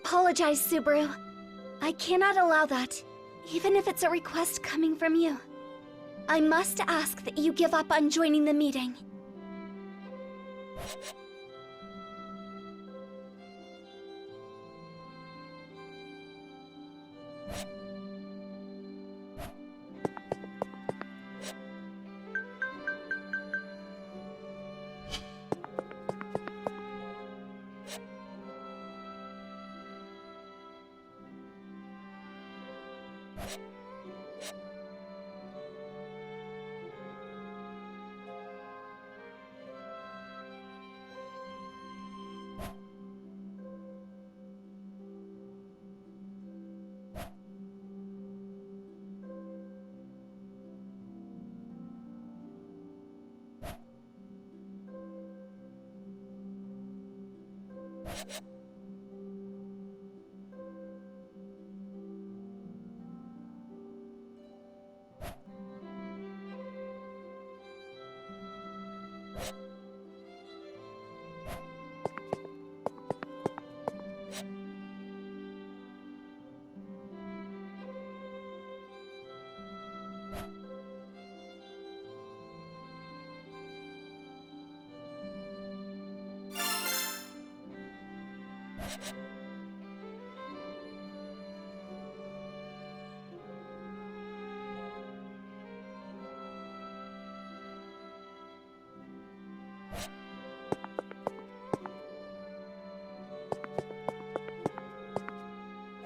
apologize, Subaru. I cannot allow that, even if it's a request coming from you. I must ask that you give up on joining the meeting.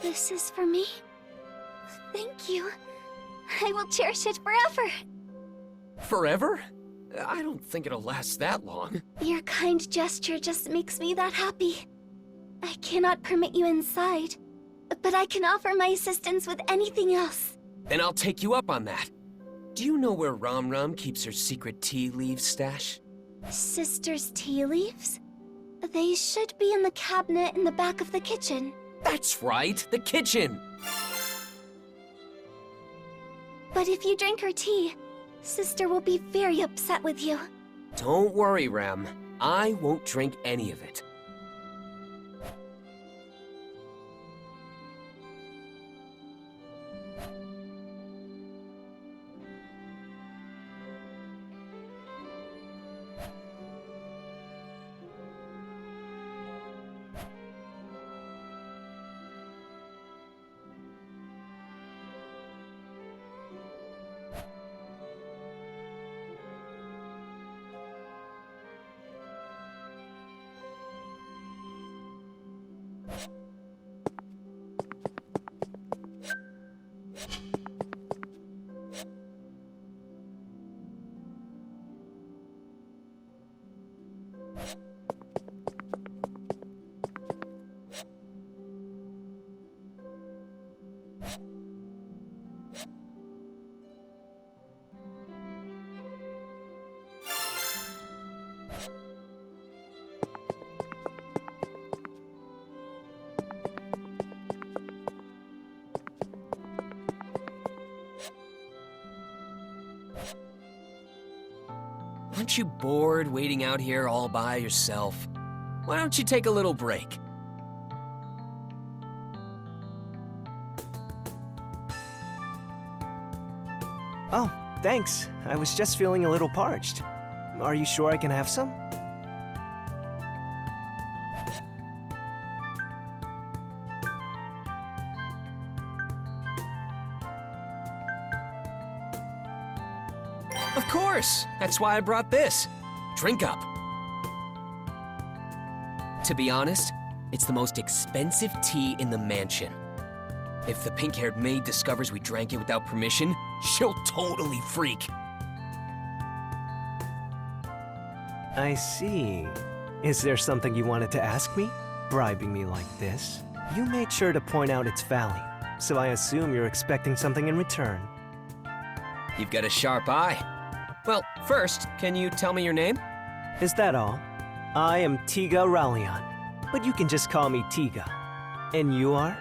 This is for me? Thank you. I will cherish it forever. Forever? I don't think it'll last that long. Your kind gesture just makes me that happy. I cannot permit you inside, but I can offer my assistance with anything else. Then I'll take you up on that. Do you know where Rom Rom keeps her secret tea leaves stash? Sister's tea leaves? They should be in the cabinet in the back of the kitchen. That's right, the kitchen! But if you drink her tea, Sister will be very upset with you. Don't worry, Rem. I won't drink any of it. Aren't you bored waiting out here all by yourself? Why don't you take a little break? Oh, thanks. I was just feeling a little parched. Are you sure I can have some? Of course! That's why I brought this. Drink up. To be honest, it's the most expensive tea in the mansion. If the pink-haired maid discovers we drank it without permission, she'll totally freak. I see. Is there something you wanted to ask me? Bribing me like this? You made sure to point out its value, so I assume you're expecting something in return. You've got a sharp eye. Well, first, can you tell me your name? Is that all? I am Tiga Rallion, but you can just call me Tiga. And you are?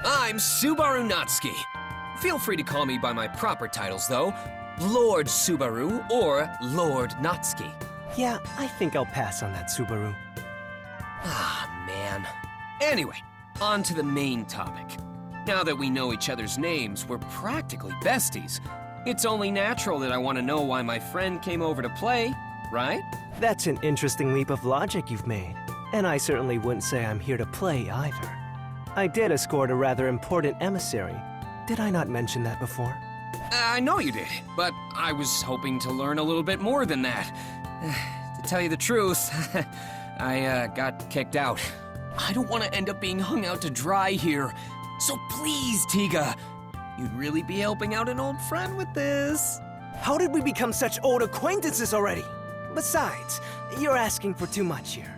I'm Subaru Natsuki. Feel free to call me by my proper titles, though. Lord Subaru or Lord Natsuki. Yeah, I think I'll pass on that, Subaru. Ah, man. Anyway, On to the main topic. Now that we know each other's names, we're practically besties. It's only natural that I want to know why my friend came over to play, right? That's an interesting leap of logic you've made. And I certainly wouldn't say I'm here to play either. I did escort a rather important emissary. Did I not mention that before? I know you did, but I was hoping to learn a little bit more than that. To tell you the truth, I got kicked out. I don't want to end up being hung out to dry here. So please, Tiga, you'd really be helping out an old friend with this. How did we become such old acquaintances already? Besides, you're asking for too much here.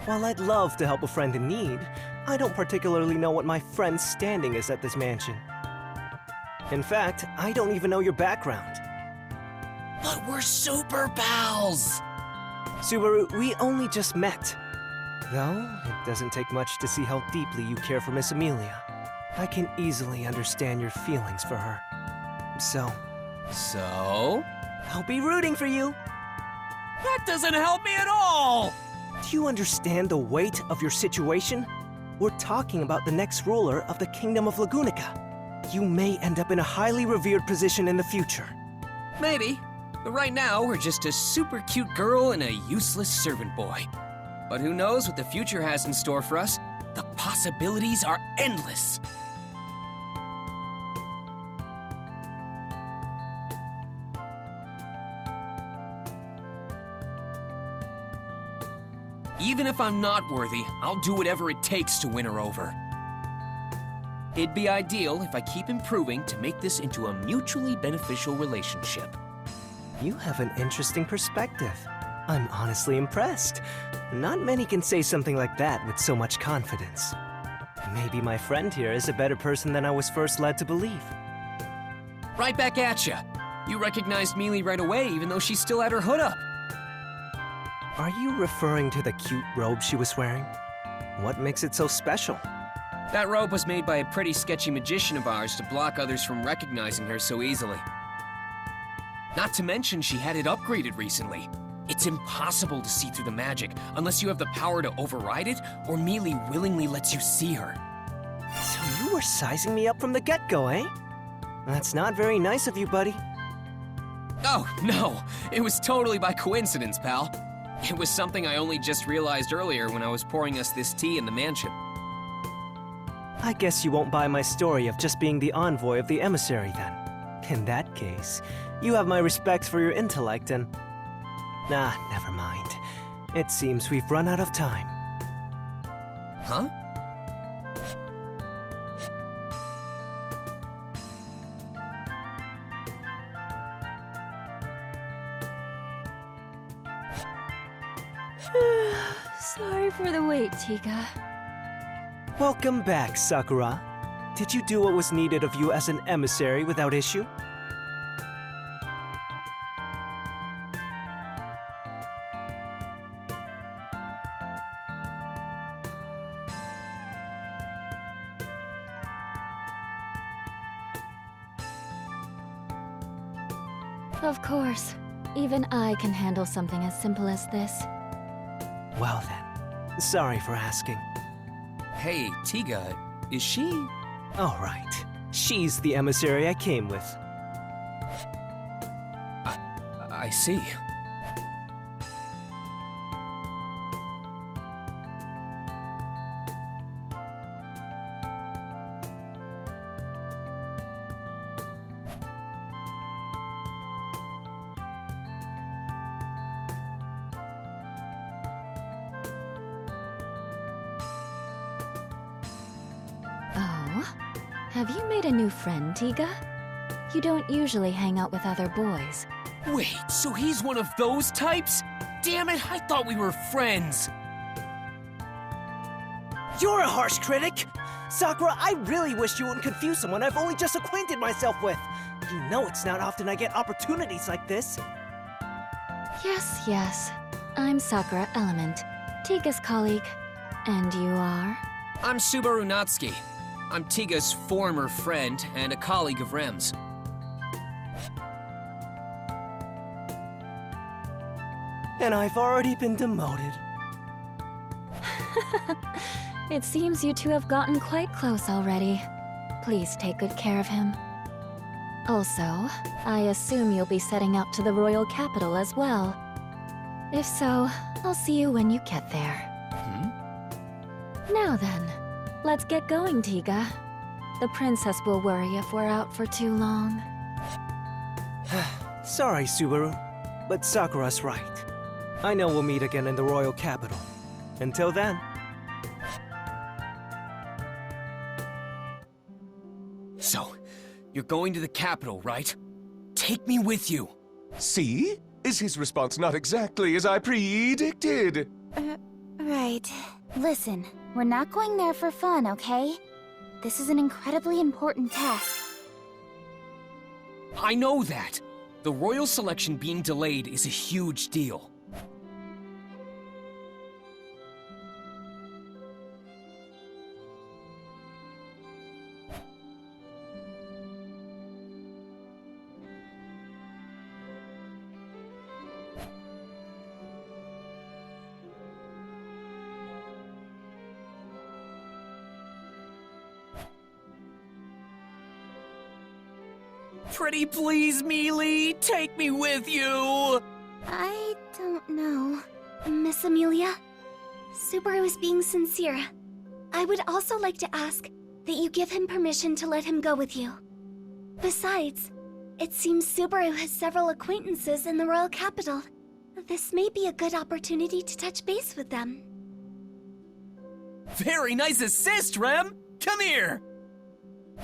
While I'd love to help a friend in need, I don't particularly know what my friend's standing is at this mansion. In fact, I don't even know your background. But we're super pals! Subaru, we only just met. Though, it doesn't take much to see how deeply you care for Miss Amelia. I can easily understand your feelings for her. So, I'll be rooting for you. That doesn't help me at all! Do you understand the weight of your situation? We're talking about the next ruler of the Kingdom of Lagunica. You may end up in a highly revered position in the future. Maybe. But right now, we're just a super cute girl and a useless servant boy. But who knows what the future has in store for us? The possibilities are endless. Even if I'm not worthy, I'll do whatever it takes to win her over. It'd be ideal if I keep improving to make this into a mutually beneficial relationship. You have an interesting perspective. I'm honestly impressed. Not many can say something like that with so much confidence. Maybe my friend here is a better person than I was first led to believe. Right back at ya. You recognized Mealy right away, even though she still had her hood up. Are you referring to the cute robe she was wearing? What makes it so special? That robe was made by a pretty sketchy magician of ours to block others from recognizing her so easily. Not to mention she had it upgraded recently. It's impossible to see through the magic unless you have the power to override it or Mealy willingly lets you see her. So you were sizing me up from the get-go, eh? That's not very nice of you, buddy. Oh, no. It was totally by coincidence, pal. It was something I only just realized earlier when I was pouring us this tea in the mansion. I guess you won't buy my story of just being the envoy of the emissary, then. In that case, you have my respect for your intellect and... Nah, never mind. It seems we've run out of time. Huh? Sorry for the wait, Tiga. Welcome back, Sakura. Did you do what was needed of you as an emissary without issue? Of course. Even I can handle something as simple as this. Well then, sorry for asking. Hey, Tiga, is she... All right, she's the emissary I came with. I see. Oh? Have you made a new friend, Tiga? You don't usually hang out with other boys. Wait, so he's one of those types? Damn it, I thought we were friends. You're a harsh critic! Sakura, I really wish you wouldn't confuse someone I've only just acquainted myself with. You know it's not often I get opportunities like this. Yes, yes. I'm Sakura Element, Tiga's colleague. And you are? I'm Subaru Natsuki. I'm Tiga's former friend and a colleague of Rem's. And I've already been demoted. It seems you two have gotten quite close already. Please take good care of him. Also, I assume you'll be setting out to the royal capital as well. If so, I'll see you when you get there. Now then, let's get going, Tiga. The princess will worry if we're out for too long. Sorry, Subaru, but Sakura's right. I know we'll meet again in the royal capital. Until then. So, you're going to the capital, right? Take me with you. See? Is his response not exactly as I predicted? Right. Listen, we're not going there for fun, okay? This is an incredibly important task. I know that. The royal selection being delayed is a huge deal. Pretty please, Mealy, take me with you! I don't know. Miss Amelia, Subaru is being sincere. I would also like to ask that you give him permission to let him go with you. Besides, it seems Subaru has several acquaintances in the royal capital. This may be a good opportunity to touch base with them. Very nice assist, Rem! Come here!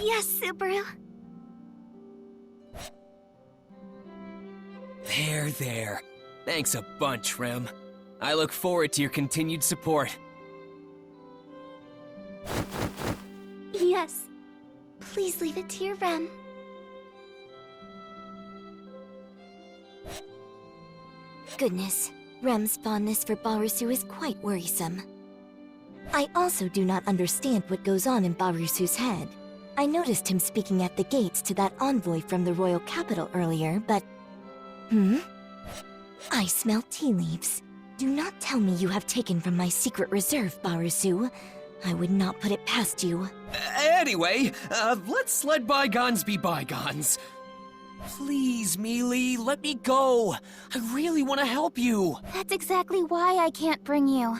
Yes, Subaru. There. Thanks a bunch, Rem. I look forward to your continued support. Yes. Please leave it to your Rem. Goodness, Rem's fondness for Barusu is quite worrisome. I also do not understand what goes on in Barusu's head. I noticed him speaking at the gates to that envoy from the royal capital earlier, but... I smell tea leaves. Do not tell me you have taken from my secret reserve, Barusu. I would not put it past you. Anyway, let's let bygones be bygones. Please, Mealy, let me go. I really want to help you. That's exactly why I can't bring you.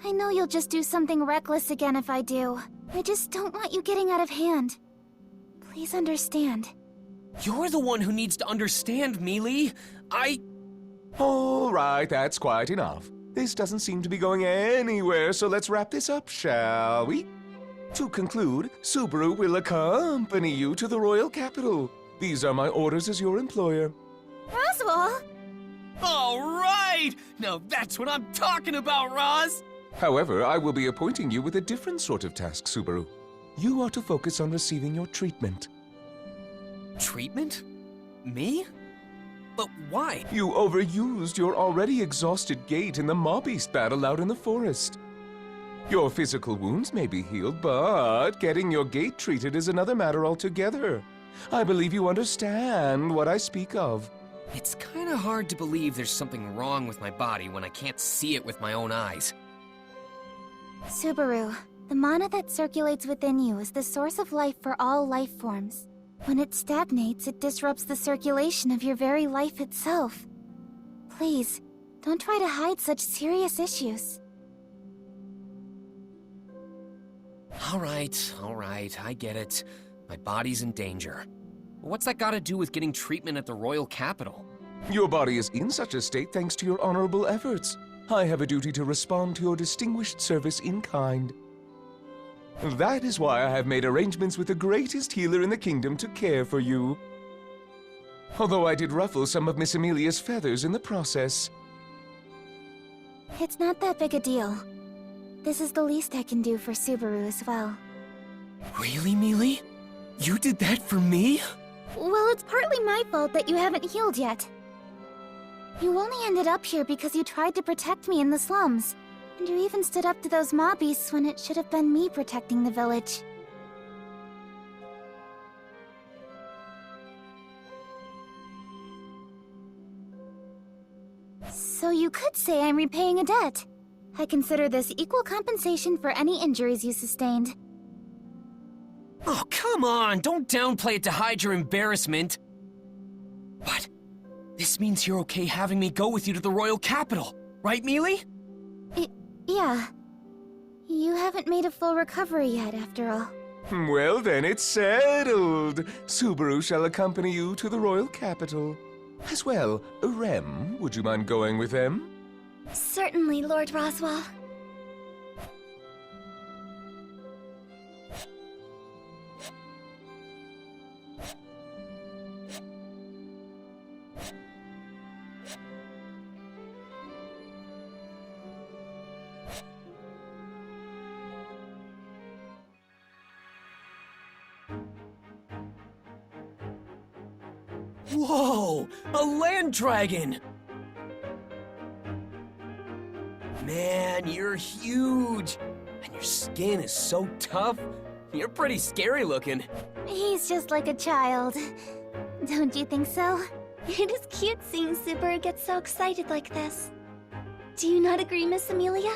I know you'll just do something reckless again if I do. I just don't want you getting out of hand. Please understand. You're the one who needs to understand, Mealy. All right, that's quite enough. This doesn't seem to be going anywhere, so let's wrap this up, shall we? To conclude, Subaru will accompany you to the royal capital. These are my orders as your employer. Roswell! All right! Now that's what I'm talking about, Roz! However, I will be appointing you with a different sort of task, Subaru. You are to focus on receiving your treatment. Treatment? Me? But why? You overused your already exhausted gait in the mob-beast battle out in the forest. Your physical wounds may be healed, but getting your gait treated is another matter altogether. I believe you understand what I speak of. It's kinda hard to believe there's something wrong with my body when I can't see it with my own eyes. Subaru, the mana that circulates within you is the source of life for all life forms. When it stagnates, it disrupts the circulation of your very life itself. Please, don't try to hide such serious issues. All right, I get it. My body's in danger. What's that gotta do with getting treatment at the royal capital? Your body is in such a state thanks to your honorable efforts. I have a duty to respond to your distinguished service in kind. That is why I have made arrangements with the greatest healer in the kingdom to care for you. Although I did ruffle some of Miss Amelia's feathers in the process. It's not that big a deal. This is the least I can do for Subaru as well. Really, Mealy? You did that for me? Well, it's partly my fault that you haven't healed yet. You only ended up here because you tried to protect me in the slums. And you even stood up to those mob beasts when it should have been me protecting the village. So you could say I'm repaying a debt. I consider this equal compensation for any injuries you sustained. Oh, come on! Don't downplay it to hide your embarrassment. But this means you're okay having me go with you to the royal capital, right, Mealy? Yeah. You haven't made a full recovery yet, after all. Well, then it's settled. Subaru shall accompany you to the royal capital. As well, Rem, would you mind going with them? Certainly, Lord Roswell. Whoa! A land dragon! Man, you're huge! And your skin is so tough. You're pretty scary looking. He's just like a child. Don't you think so? It is cute seeing Subaru get so excited like this. Do you not agree, Miss Amelia?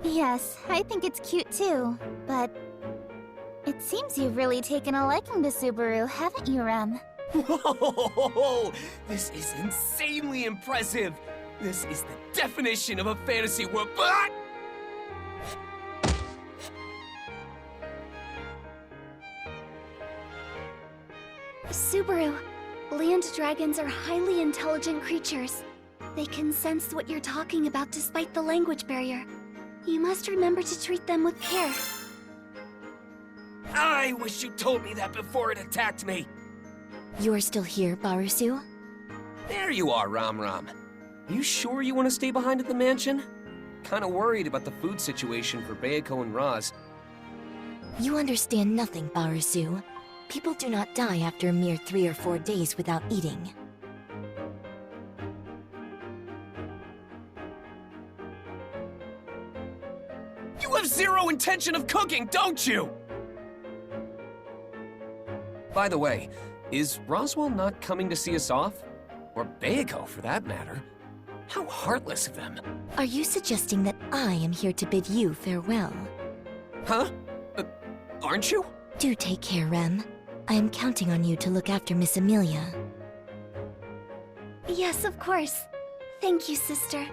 Yes, I think it's cute too, but... It seems you've really taken a liking to Subaru, haven't you, Rem? Whoa! This is insanely impressive! This is the definition of a fantasy world. Ah! Subaru, land dragons are highly intelligent creatures. They can sense what you're talking about despite the language barrier. You must remember to treat them with care. I wish you told me that before it attacked me. You're still here, Barusu? There you are, Ram Ram. Are you sure you want to stay behind at the mansion? Kinda worried about the food situation for Bayako and Roz. You understand nothing, Barusu. People do not die after a mere 3 or 4 days without eating. You have zero intention of cooking, don't you? By the way, is Roswell not coming to see us off? Or Bayako, for that matter? How heartless of them. Are you suggesting that I am here to bid you farewell? Huh? Aren't you? Do take care, Rem. I am counting on you to look after Miss Amelia. Yes, of course. Thank you, sister.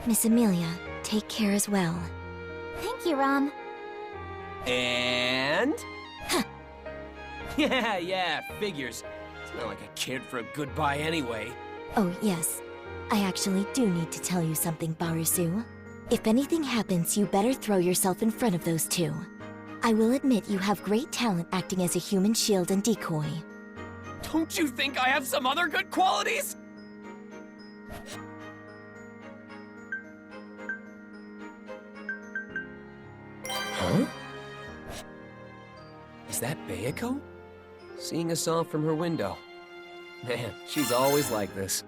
Miss Amelia, take care as well. Thank you, Ram. And... Yeah, figures. It's not like a kid for a goodbye anyway. Oh, yes. I actually do need to tell you something, Barusu. If anything happens, you better throw yourself in front of those two. I will admit you have great talent acting as a human shield and decoy. Don't you think I have some other good qualities? Huh? Is that Bayako? Seeing us off from her window. Man, she's always like this.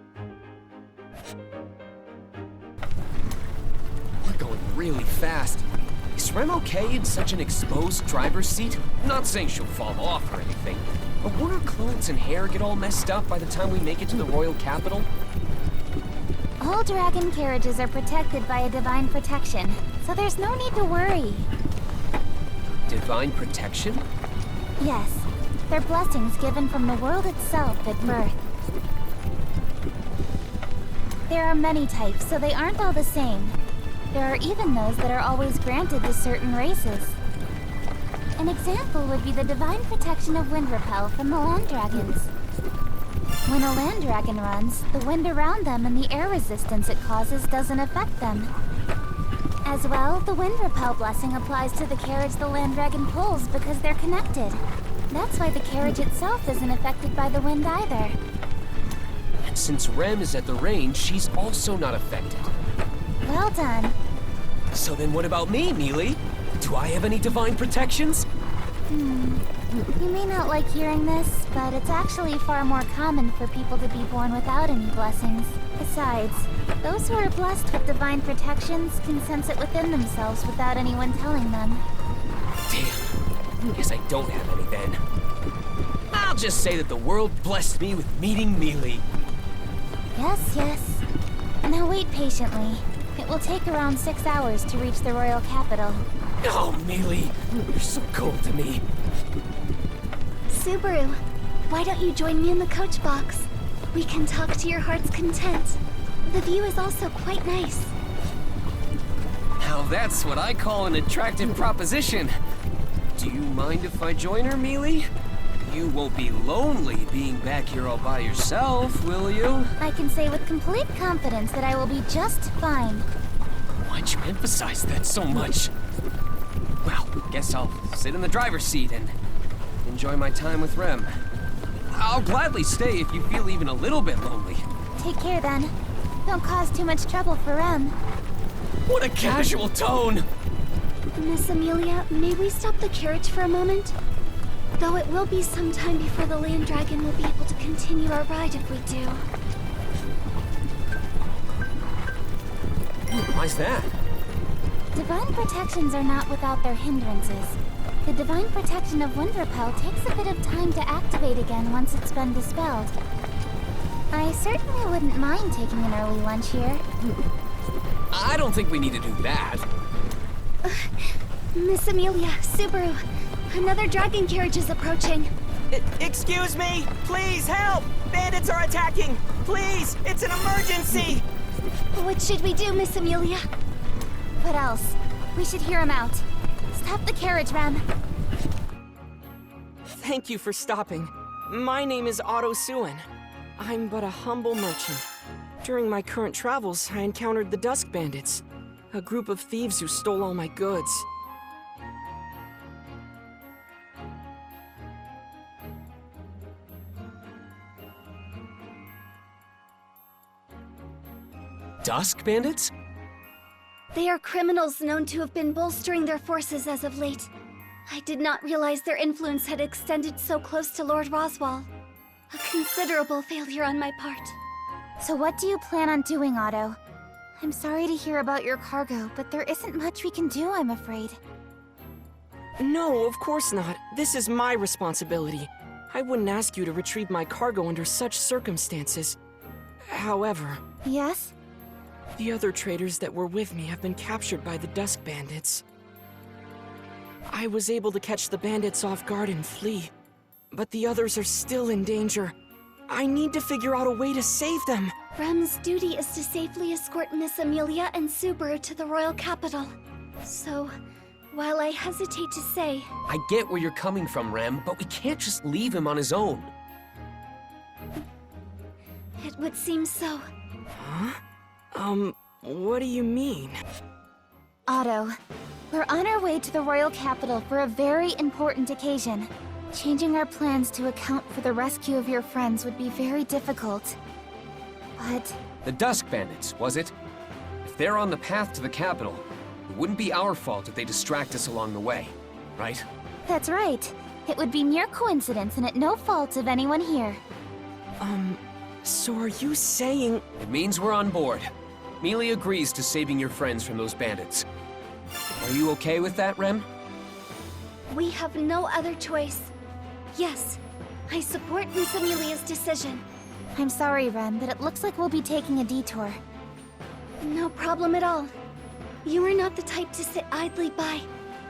We're going really fast. Is Rem okay in such an exposed driver's seat? I'm not saying she'll fall off or anything, but won't her clothes and hair get all messed up by the time we make it to the royal capital? All dragon carriages are protected by a divine protection, so there's no need to worry. Divine protection? Yes, they're blessings given from the world itself at birth. There are many types, so they aren't all the same. There are even those that are always granted to certain races. An example would be the divine protection of wind repel from the land dragons. When a land dragon runs, the wind around them and the air resistance it causes doesn't affect them. As well, the wind repel blessing applies to the carriage the land dragon pulls because they're connected. That's why the carriage itself isn't affected by the wind either. And since Rem is at the range, she's also not affected. Well done. So then what about me, Mealy? Do I have any divine protections? You may not like hearing this, but it's actually far more common for people to be born without any blessings. Besides, those who are blessed with divine protections can sense it within themselves without anyone telling them. Damn. Guess I don't have any then. I'll just say that the world blessed me with meeting Mealy. Yes, yes. Now wait patiently. It will take around 6 hours to reach the royal capital. Oh, Mealy, you're so cool to me. Subaru, why don't you join me in the coach box? We can talk to your heart's content. The view is also quite nice. Now that's what I call an attractive proposition. Do you mind if I join her, Mealy? You won't be lonely being back here all by yourself, will you? I can say with complete confidence that I will be just fine. Why'd you emphasize that so much? Well, guess I'll sit in the driver's seat and enjoy my time with Rem. I'll gladly stay if you feel even a little bit lonely. Take care then. Don't cause too much trouble for Rem. What a casual tone! Miss Amelia, may we stop the carriage for a moment? Though it will be some time before the land dragon will be able to continue our ride if we do. Why's that? Divine protections are not without their hindrances. The divine protection of Wind Repel takes a bit of time to activate again once it's been dispelled. I certainly wouldn't mind taking an early lunch here. I don't think we need to do that. Miss Amelia, Subaru, another dragon carriage is approaching. Excuse me! Please help! Bandits are attacking! Please! It's an emergency! What should we do, Miss Amelia? What else? We should hear him out. Stop the carriage, Rem. Thank you for stopping. My name is Otto Suen. I'm but a humble merchant. During my current travels, I encountered the Dusk Bandits, a group of thieves who stole all my goods. Dusk Bandits? They are criminals known to have been bolstering their forces as of late. I did not realize their influence had extended so close to Lord Roswell. A considerable failure on my part. So what do you plan on doing, Otto? I'm sorry to hear about your cargo, but there isn't much we can do, I'm afraid. No, of course not. This is my responsibility. I wouldn't ask you to retrieve my cargo under such circumstances. However... Yes? The other traders that were with me have been captured by the Dusk Bandits. I was able to catch the bandits off guard and flee, but the others are still in danger. I need to figure out a way to save them. Rem's duty is to safely escort Miss Amelia and Subaru to the royal capital. So, while I hesitate to say... I get where you're coming from, Rem, but we can't just leave him on his own. It would seem so. Huh? What do you mean? Otto, we're on our way to the royal capital for a very important occasion. Changing our plans to account for the rescue of your friends would be very difficult. But... The Dusk Bandits, was it? If they're on the path to the capital, it wouldn't be our fault if they distract us along the way, right? That's right. It would be mere coincidence and at no fault of anyone here. So are you saying... It means we're on board. Mealy agrees to saving your friends from those bandits. Are you okay with that, Rem? We have no other choice. Yes, I support Miss Amelia's decision. I'm sorry, Rem, but it looks like we'll be taking a detour. No problem at all. You are not the type to sit idly by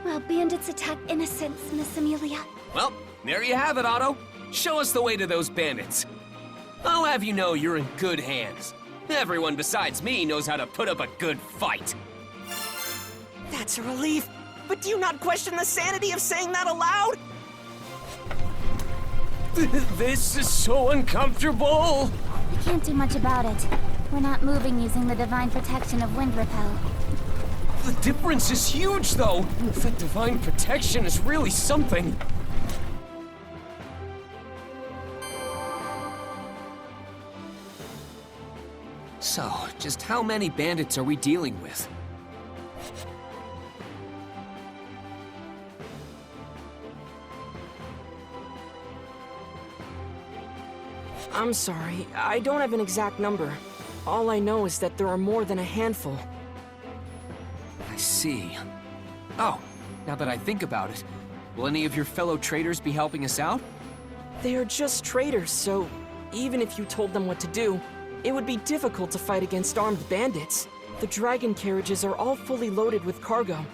while bandits attack innocents, Miss Amelia. Well, there you have it, Otto. Show us the way to those bandits. I'll have you know you're in good hands. Everyone besides me knows how to put up a good fight. That's a relief. But do you not question the sanity of saying that aloud? This is so uncomfortable. We can't do much about it. We're not moving using the divine protection of Wind Repel. The difference is huge, though. That divine protection is really something. So, just how many bandits are we dealing with? I'm sorry, I don't have an exact number. All I know is that there are more than a handful. I see. Oh, now that I think about it, will any of your fellow traders be helping us out? They are just traders, so even if you told them what to do, it would be difficult to fight against armed bandits. The dragon carriages are all fully loaded with cargo,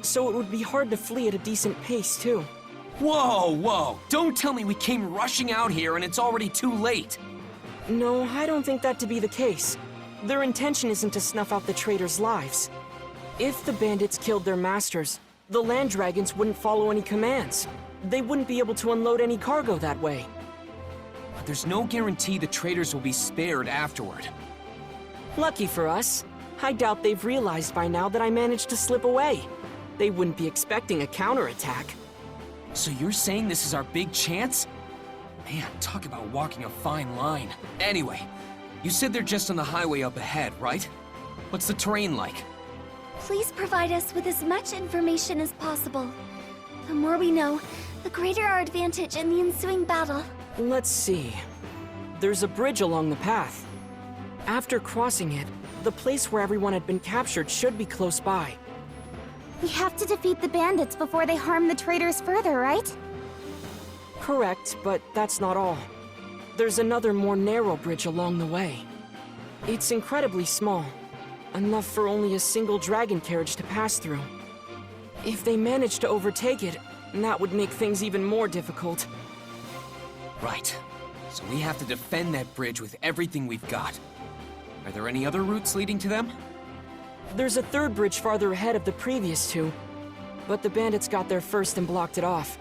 so it would be hard to flee at a decent pace, too. Whoa, whoa! Don't tell me we came rushing out here and it's already too late! No, I don't think that to be the case. Their intention isn't to snuff out the traders' lives. If the bandits killed their masters, the land dragons wouldn't follow any commands. They wouldn't be able to unload any cargo that way. But there's no guarantee the traders will be spared afterward. Lucky for us, I doubt they've realized by now that I managed to slip away. They wouldn't be expecting a counterattack. So you're saying this is our big chance? Man, talk about walking a fine line. Anyway, you said they're just on the highway up ahead, right? What's the terrain like? Please provide us with as much information as possible. The more we know, the greater our advantage in the ensuing battle. Let's see. There's a bridge along the path. After crossing it, the place where everyone had been captured should be close by. We have to defeat the bandits before they harm the traders further, right? Correct, but that's not all. There's another more narrow bridge along the way. It's incredibly small, enough for only a single dragon carriage to pass through. If they manage to overtake it, that would make things even more difficult. Right. So we have to defend that bridge with everything we've got. Are there any other routes leading to them? There's a third bridge farther ahead of the previous two, but the bandits got there first and blocked it off.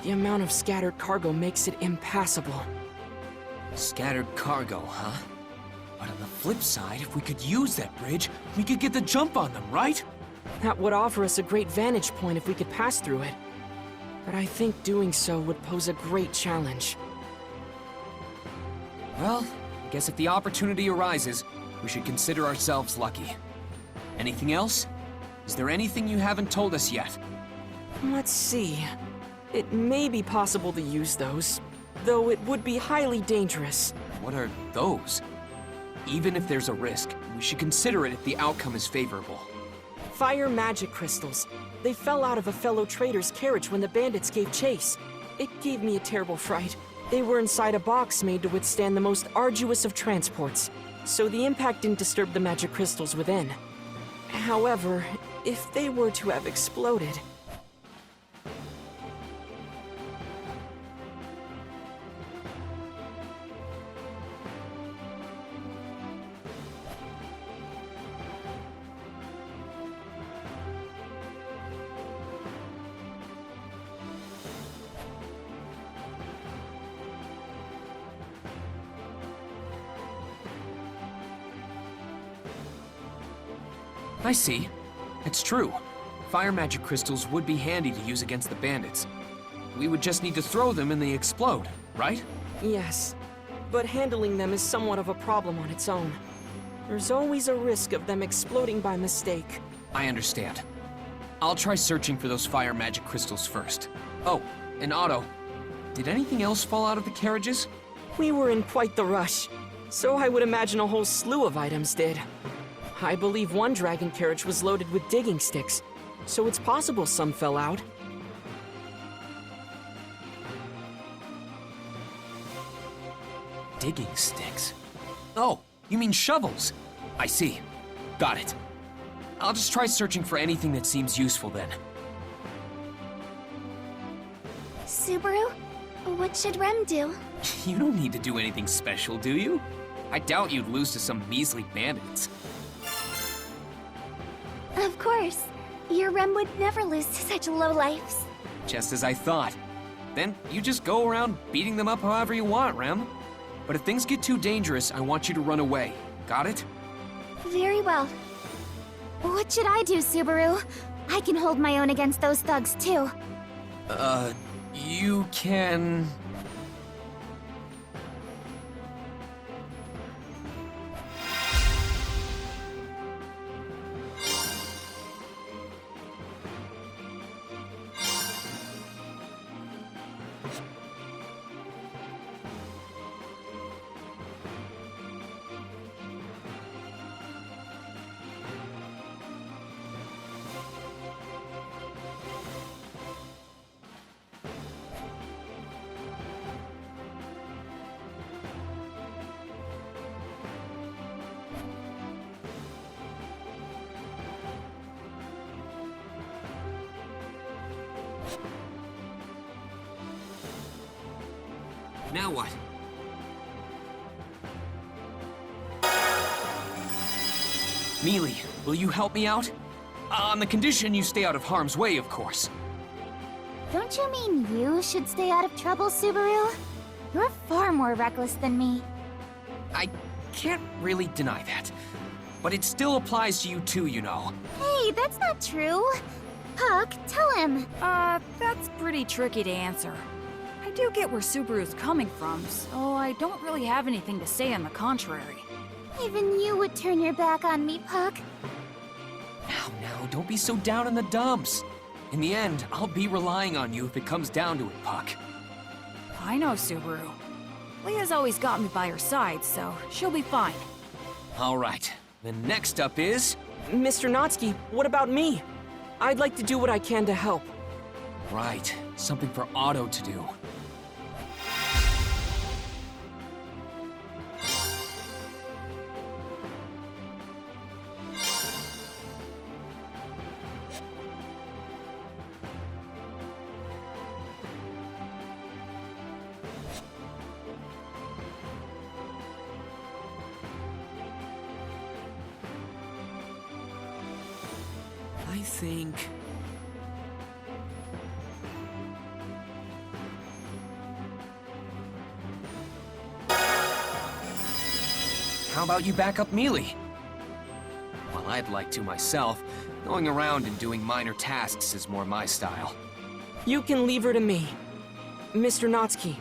The amount of scattered cargo makes it impassable. Scattered cargo, huh? But on the flip side, if we could use that bridge, we could get the jump on them, right? That would offer us a great vantage point if we could pass through it. But I think doing so would pose a great challenge. Well, I guess if the opportunity arises, we should consider ourselves lucky. Anything else? Is there anything you haven't told us yet? Let's see. It may be possible to use those, though it would be highly dangerous. What are those? Even if there's a risk, we should consider it if the outcome is favorable. Fire magic crystals. They fell out of a fellow trader's carriage when the bandits gave chase. It gave me a terrible fright. They were inside a box made to withstand the most arduous of transports, so the impact didn't disturb the magic crystals within. However, if they were to have exploded... I see. It's true. Fire magic crystals would be handy to use against the bandits. We would just need to throw them and they explode, right? Yes, but handling them is somewhat of a problem on its own. There's always a risk of them exploding by mistake. I understand. I'll try searching for those fire magic crystals first. Oh, and Otto, did anything else fall out of the carriages? We were in quite the rush, so I would imagine a whole slew of items did. I believe one dragon carriage was loaded with digging sticks, so it's possible some fell out. Digging sticks? Oh, you mean shovels? I see. Got it. I'll just try searching for anything that seems useful then. Subaru? What should Rem do? You don't need to do anything special, do you? I doubt you'd lose to some measly bandits. Of course. Your Rem would never lose to such lowlifes. Just as I thought. Then you just go around beating them up however you want, Rem. But if things get too dangerous, I want you to run away. Got it? Very well. What should I do, Subaru? I can hold my own against those thugs, too. You can... Now what? Mealy, will you help me out? On the condition you stay out of harm's way, of course. Don't you mean you should stay out of trouble, Subaru? You're far more reckless than me. I can't really deny that. But it still applies to you too, you know. Hey, that's not true. Puck, tell him. That's pretty tricky to answer. I do get where Subaru's coming from, so I don't really have anything to say on the contrary. Even you would turn your back on me, Puck. Now, don't be so down in the dumps. In the end, I'll be relying on you if it comes down to it, Puck. I know Subaru. Leah's always got me by her side, so she'll be fine. All right, then next up is... Mr. Natsuki, what about me? I'd like to do what I can to help. Right, something for Otto to do. I think... How about you back up Mealy? Well, I'd like to myself. Going around and doing minor tasks is more my style. You can leave her to me. Mr. Natsuki,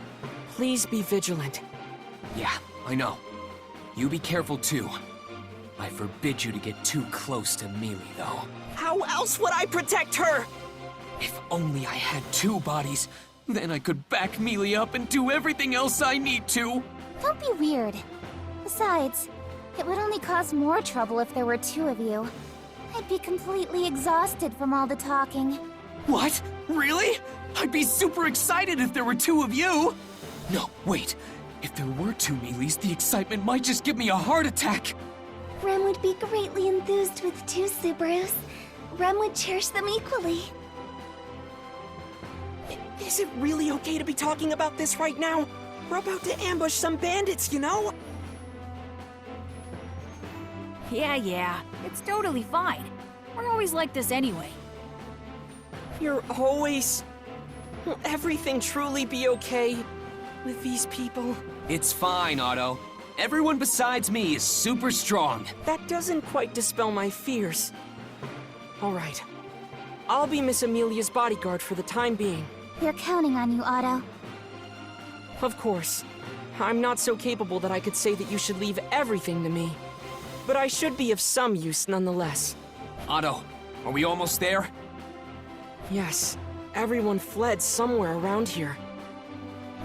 please be vigilant. Yeah, I know. You be careful too. I forbid you to get too close to Mealy, though. How else would I protect her? If only I had two bodies, then I could back Mealy up and do everything else I need to. Don't be weird. Besides, it would only cause more trouble if there were two of you. I'd be completely exhausted from all the talking. What? Really? I'd be super excited if there were two of you! No, wait. If there were two Mealys, the excitement might just give me a heart attack. Rem would be greatly enthused with two Subarus. Rem would cherish them equally. Is it really okay to be talking about this right now? We're about to ambush some bandits, you know? Yeah, it's totally fine. We're always like this anyway. You're always... Will everything truly be okay with these people? It's fine, Otto. Everyone besides me is super strong. That doesn't quite dispel my fears. All right. I'll be Miss Amelia's bodyguard for the time being. We're counting on you, Otto. Of course. I'm not so capable that I could say that you should leave everything to me. But I should be of some use nonetheless. Otto, are we almost there? Yes. Everyone fled somewhere around here.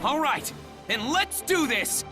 All right, then let's do this!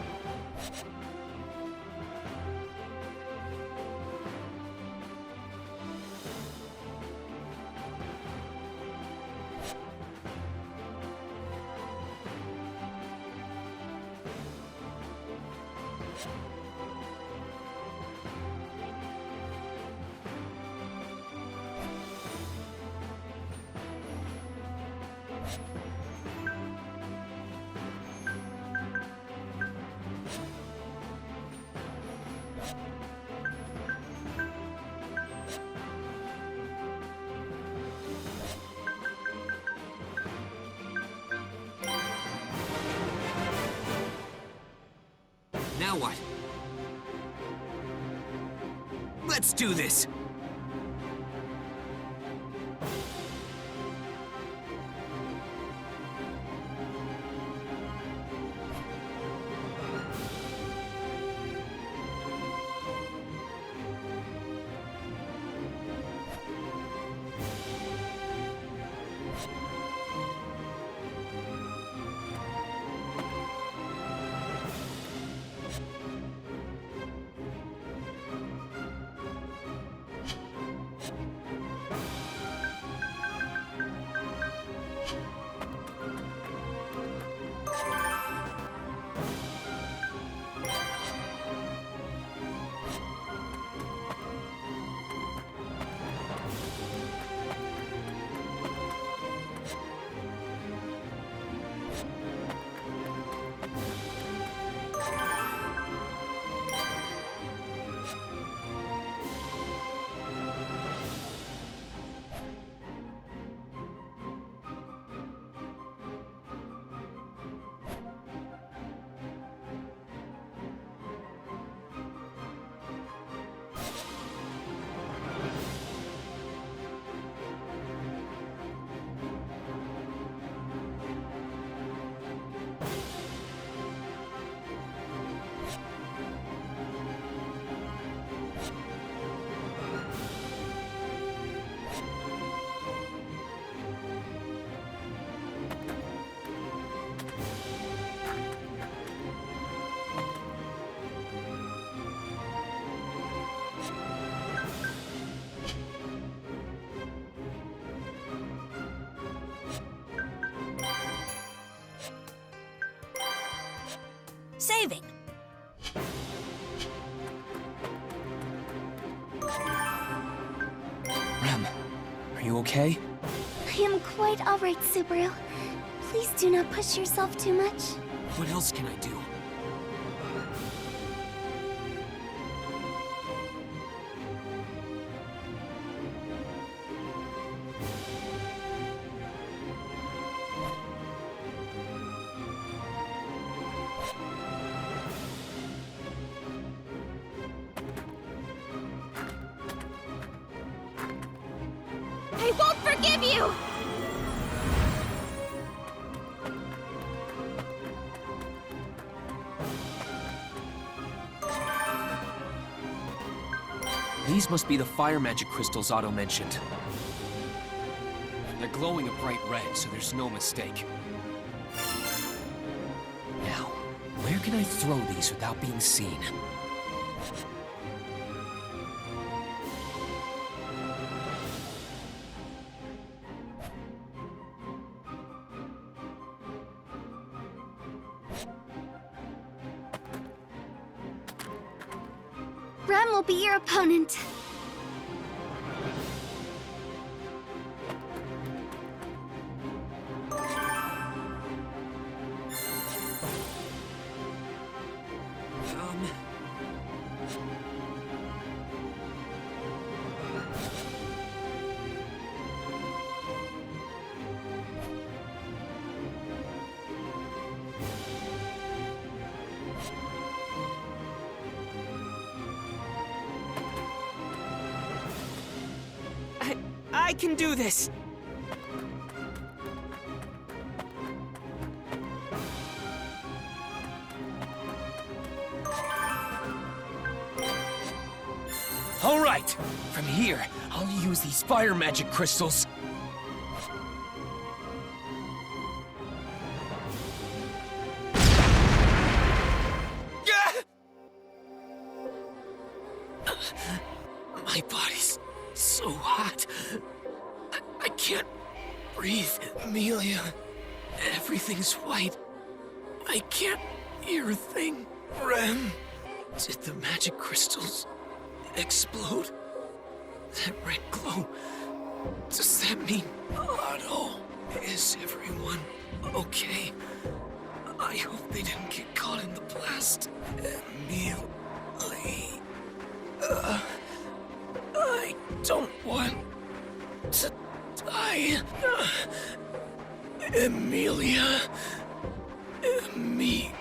Now what? Let's do this! saving. Rem, are you okay? I am quite alright, Subaru. Please do not push yourself too much. What else can I do? I won't forgive you! These must be the fire magic crystals Otto mentioned. They're glowing a bright red, so there's no mistake. Now, where can I throw these without being seen? Rem will be your opponent. I can do this! All right! From here, I'll use these fire magic crystals. My body's so hot. I can't breathe. Amelia, everything's white. I can't hear a thing. Rem, did the magic crystals explode? That red glow, does that mean Otto? Is everyone okay? I hope they didn't get caught in the blast. Amelia, I don't want to die. Amelia. Amelia.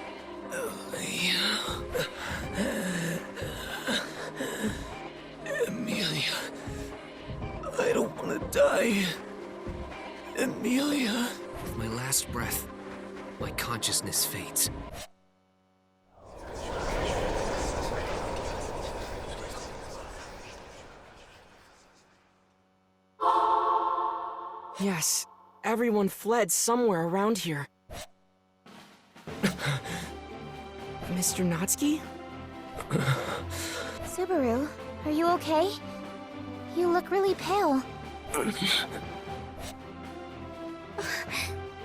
Amelia. I don't want to die. Amelia. With my last breath, my consciousness fades. Yes, everyone fled somewhere around here. Mr. Natsuki? Subaru, are you okay? You look really pale.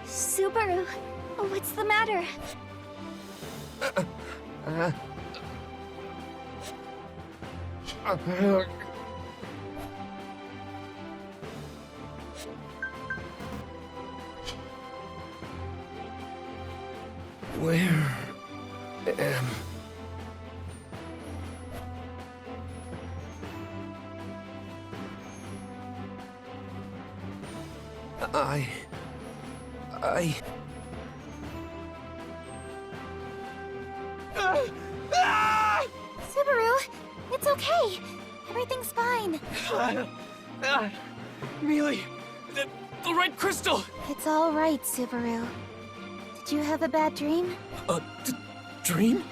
Subaru, what's the matter? Where am I... Subaru, it's okay. Everything's fine. Amelia, the red crystal! It's all right, Subaru. Did you have a bad dream? Dream?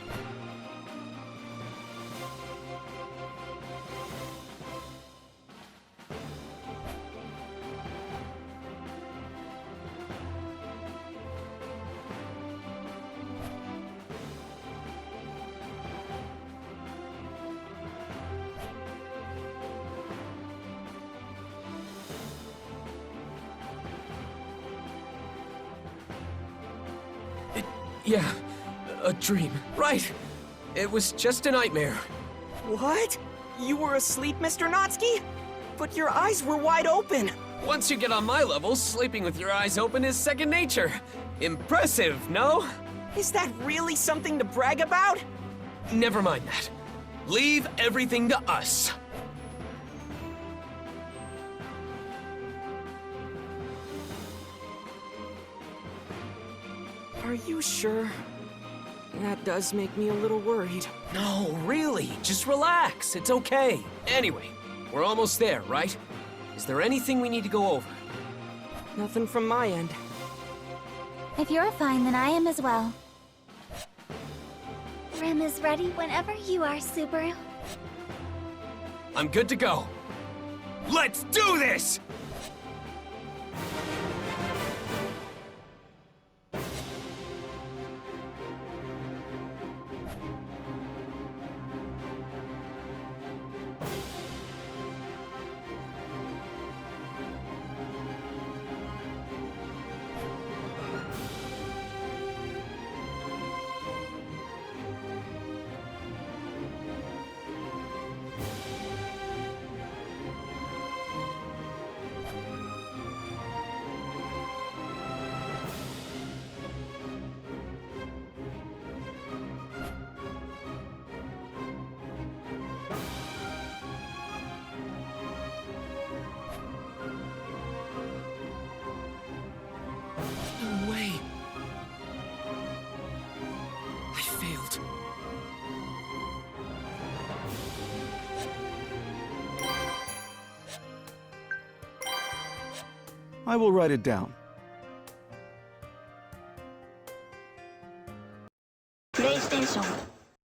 Yeah, A dream, right? It was just a nightmare. What? You were asleep, Mr. Natsuki? But your eyes were wide open. Once you get on my level, sleeping with your eyes open is second nature. Impressive, no? Is that really something to brag about? Never mind that. Leave everything to us. Are you sure? That does make me a little worried. No, really, just relax. It's okay. Anyway, we're almost there, right? Is there anything we need to go over? Nothing from my end. If you're fine, then I am as well. Rem is ready whenever you are, Subaru. I'm good to go. Let's do this! No way. I failed. I will write it down.